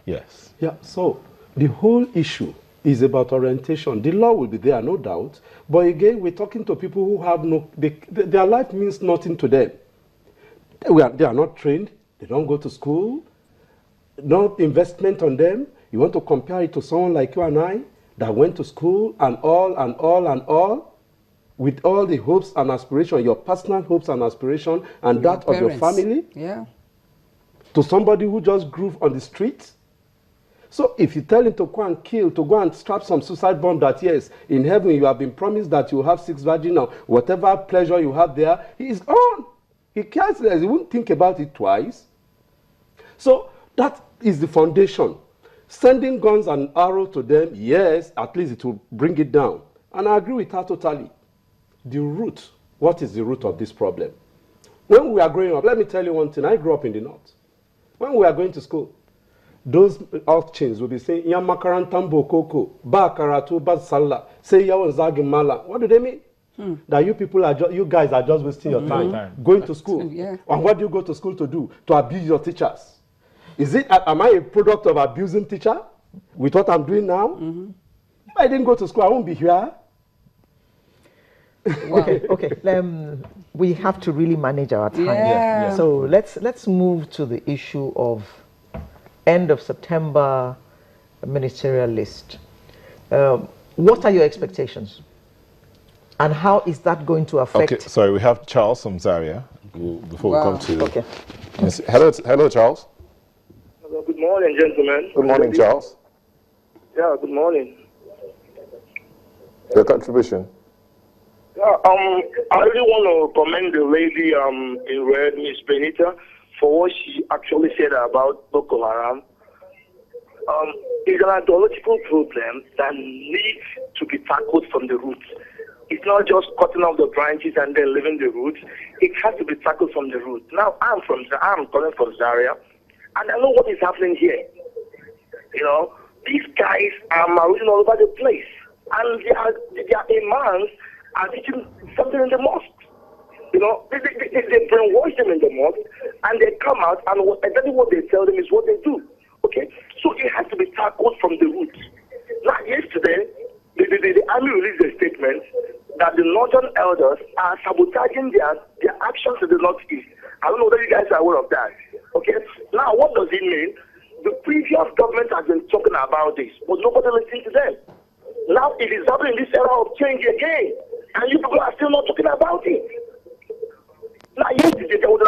Yes. Yeah, so the whole issue is about orientation. The law will be there, no doubt. But again, we're talking to people who have their life means nothing to them. They are not trained. They don't go to school. No investment on them. You want to compare it to someone like you and I that went to school and all, with all the hopes and aspirations, your personal hopes and aspirations, and your that parents. Of your family. Yeah. To somebody who just grew on the street. So if you tell him to go and kill, to go and strap some suicide bomb that, yes, in heaven you have been promised that you have 6 virgins or whatever pleasure you have there, he is gone. He cares less. He won't think about it twice. So that is the foundation. Sending guns and arrows to them, yes, at least it will bring it down. And I agree with her totally. The root, what is the root of this problem? When we are growing up, let me tell you one thing. I grew up in the north. When we are going to school, those urchins will be saying, Yamakarantambo Koko, Ba Karatu, Ba Salah, say Yawan Zagi Mala. What do they mean? That you guys are just wasting your time going to school. Yeah. And what do you go to school to do? To abuse your teachers. Am I a product of abusing teacher with what I'm doing now? If I didn't go to school, I won't be here. Wow. Okay. We have to really manage our time. Yeah. So let's move to the issue of end of September ministerial list. What are your expectations? And how is that going to affect? Okay, sorry, we have Charles from Zaria before we come to. Okay. Yes. Hello, Charles. Hello, good morning, gentlemen. Good morning, Charles. Yeah, good morning. Your contribution. Yeah, I really want to commend the lady in red, Miss Binitie, for what she actually said about Boko Haram. It's an ideological problem that needs to be tackled from the roots. It's not just cutting off the branches and then leaving the roots. It has to be tackled from the roots. Now, I'm calling from Zaria, and I know what is happening here. You know, these guys are marrying all over the place, and their imams are teaching something in the mosque. You know, they brainwash them in the mosque, and they come out, and exactly what they tell them is what they do. Okay, so it has to be tackled from the roots. Now, yesterday, the army released a statement that the northern elders are sabotaging their actions in the northeast. I don't know whether you guys are aware of that. Okay, now what does it mean? The previous government has been talking about this, but nobody listened to them. Now it is happening in this era of change again, and you people are still not talking about it. Now, yesterday, there was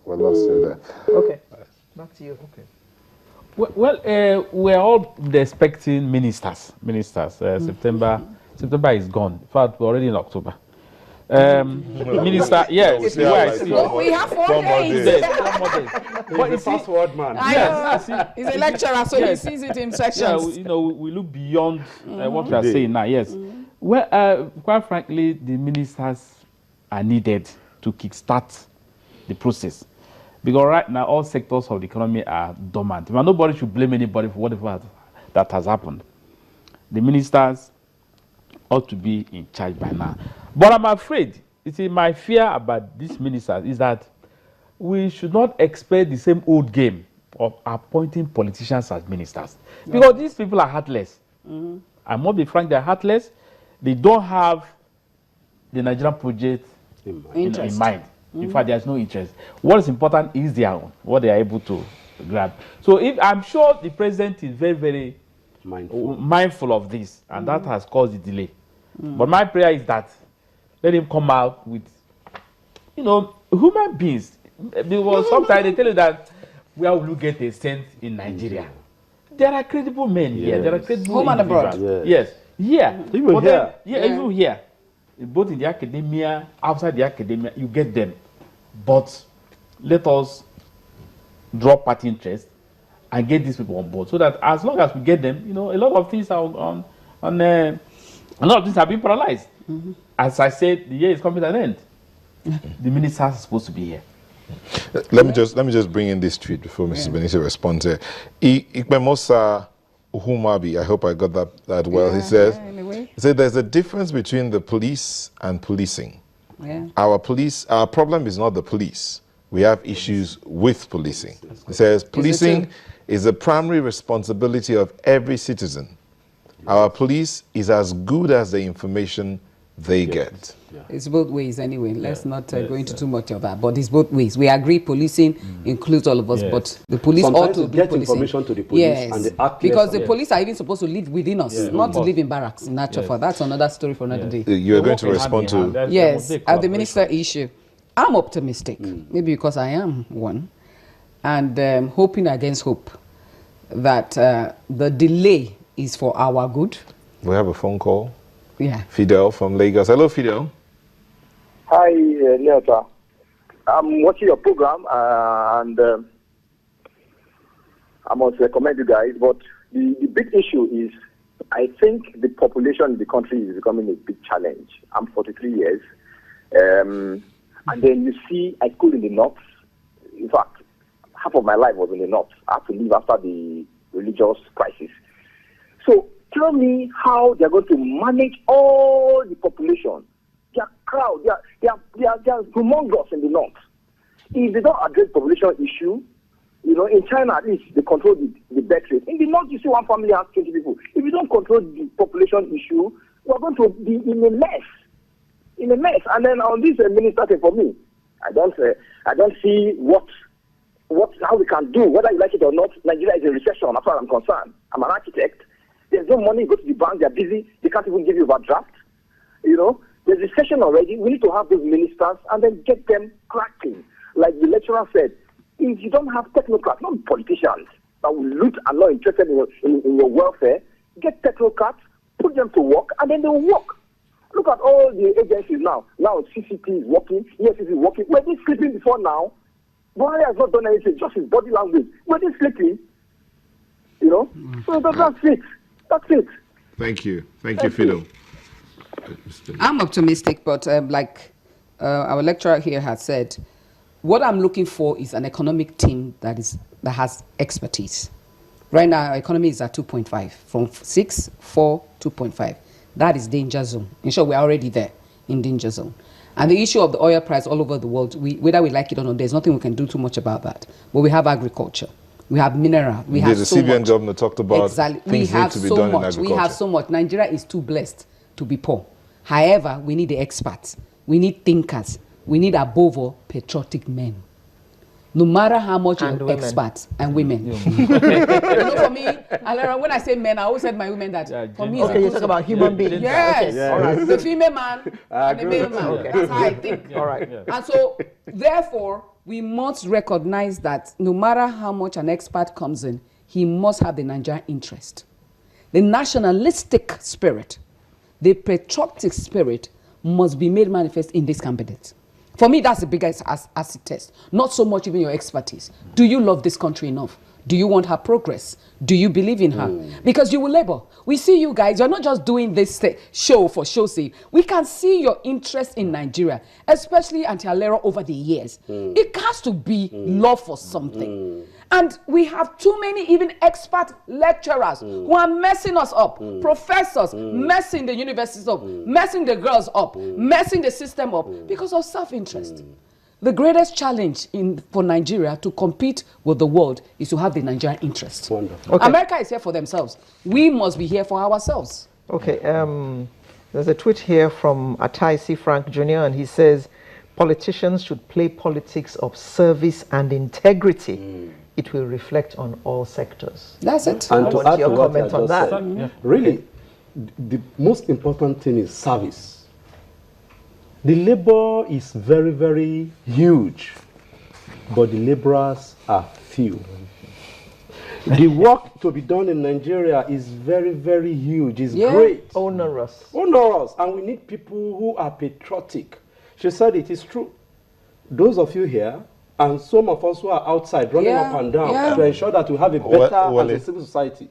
we lost you there. Okay, back to you. Okay. Well, we're all expecting ministers. September is gone. In fact, we're already in October. Minister, yes. We have 4 days. 4 more days. But it's a password man. Yes, he's a lecturer, so he sees it in sections. Yeah, we look beyond what we are saying now. Yes. Well, quite frankly, the ministers are needed to kickstart the process. Because right now, all sectors of the economy are dormant. Well, nobody should blame anybody for whatever that has happened. The ministers ought to be in charge by now. But I'm afraid, my fear about these ministers is that we should not expect the same old game of appointing politicians as ministers. Because these people are heartless. I must be frank, they're heartless. They don't have the Nigerian project in mind. In fact, there's no interest. What is important is their own, what they are able to grab. So I'm sure the president is very, very mindful of this, and that has caused the delay. But my prayer is that let him come out with, human beings. Because sometimes they tell you that where will you get a cent in Nigeria? There are credible men here. There are credible home and abroad. Yes. Here. Even here. Even here. Both in the academia, outside the academia, you get them. But let us drop party interest and get these people on board, so that as long as we get them, a lot of things are a lot of things have been paralyzed. As I said, the year is coming to an end. The ministers are supposed to be here. Let me just bring in this tweet before Mrs. Binitie responds here. Ikmemosa Uhumabi, I hope I got that well. He says, he said there's a difference between the police and policing. Yeah. Our problem is not the police. we have issues with policing. It says policing is the primary responsibility of every citizen. Our police is as good as the information they get. It's both ways anyway. Let's not go into too much of that. But it's both ways. We agree policing includes all of us, but the police Sometimes ought to get do policing. information to the police and they act because the police are even supposed to live within us, not to live in barracks. In actual fact, that's another story for another day. You're going to respond to... Yes, at the minister issue. I'm optimistic, maybe because I am one, and hoping against hope that the delay is for our good. We have a phone call. Yeah. Fidel from Lagos. Hello, Fidel. Hi, Neota. I'm watching your program and I must recommend you guys, but the big issue is I think the population in the country is becoming a big challenge. I'm 43 years. And then you see, I schooled in the north. In fact, half of my life was in the north. I had to leave after the religious crisis. So tell me how they're going to manage all the population. Their crowd, they are humongous in the north. If they don't address population issue, you know, in China at least they control the birth rate. In the north, you see one family has 20 people. If you don't control the population issue, we're going to be in a mess. And then on this minister thing, for me, I don't see how we can do, whether you like it or not. Nigeria is in recession, as far as I'm concerned. I'm an architect. There's no money, you go to the bank, they're busy, they can't even give you overdraft. You know, there's recession already. We need to have those ministers and then get them cracking. Like the lecturer said, if you don't have technocrats, not politicians, that will loot and not interested in your welfare, get technocrats, put them to work, and then they will work. Look at all the agencies now. Now CCP is working, EFCC is working. Were they sleeping before now? Buhari has not done anything, just his body language. Were they sleeping? You know? So that's it. That's it. Thank you. Thank you, Fidel. I'm optimistic, but like our lecturer here has said, what I'm looking for is an economic team that has expertise. Right now, our economy is at 2.5, from 6, 4, 2.5. That is danger zone. In short, we're already there in danger zone. And the issue of the oil price all over the world, whether we like it or not, there's nothing we can do too much about that. But we have agriculture. We have mineral. We have so much. The CBN governor talked about exactly. We have so much. We have so much. Nigeria is too blessed to be poor. However, we need the experts. We need thinkers. We need, above all, patriotic men. No matter how much you're experts and women. You know, for me, when I say men, I always said my women that for me. Okay, you talk about human beings. Yes. Okay. All right. The female man and the male man. Okay. That's how I think. All right. And so, therefore, we must recognize that no matter how much an expert comes in, he must have the Nigerian interest. The nationalistic spirit, the patriotic spirit must be made manifest in this candidate. For me, that's the biggest acid test. Not so much even your expertise. Do you love this country enough? Do you want her progress? Do you believe in her? Because you will labor. We see you guys, you're not just doing this show for show's sake. We can see your interest in Nigeria, especially Anti-Alera over the years. It has to be love for something. And we have too many even expert lecturers who are messing us up, professors messing the universities up, messing the girls up, messing the system up because of self-interest. The greatest challenge for Nigeria to compete with the world is to have the Nigerian interest. Wonderful. Okay. America is here for themselves. We must be here for ourselves. Okay, there's a tweet here from Atai C. Frank Jr. and he says, politicians should play politics of service and integrity. It will reflect on all sectors. That's it. And to add your comment on that? Said, really, the most important thing is service. The labor is very, very huge, but the laborers are few. The work to be done in Nigeria is very, very huge. It's great. Onerous. And we need people who are patriotic. She said it is true. Those of you here, and some of us who are outside running up and down to ensure that we have a better civil society.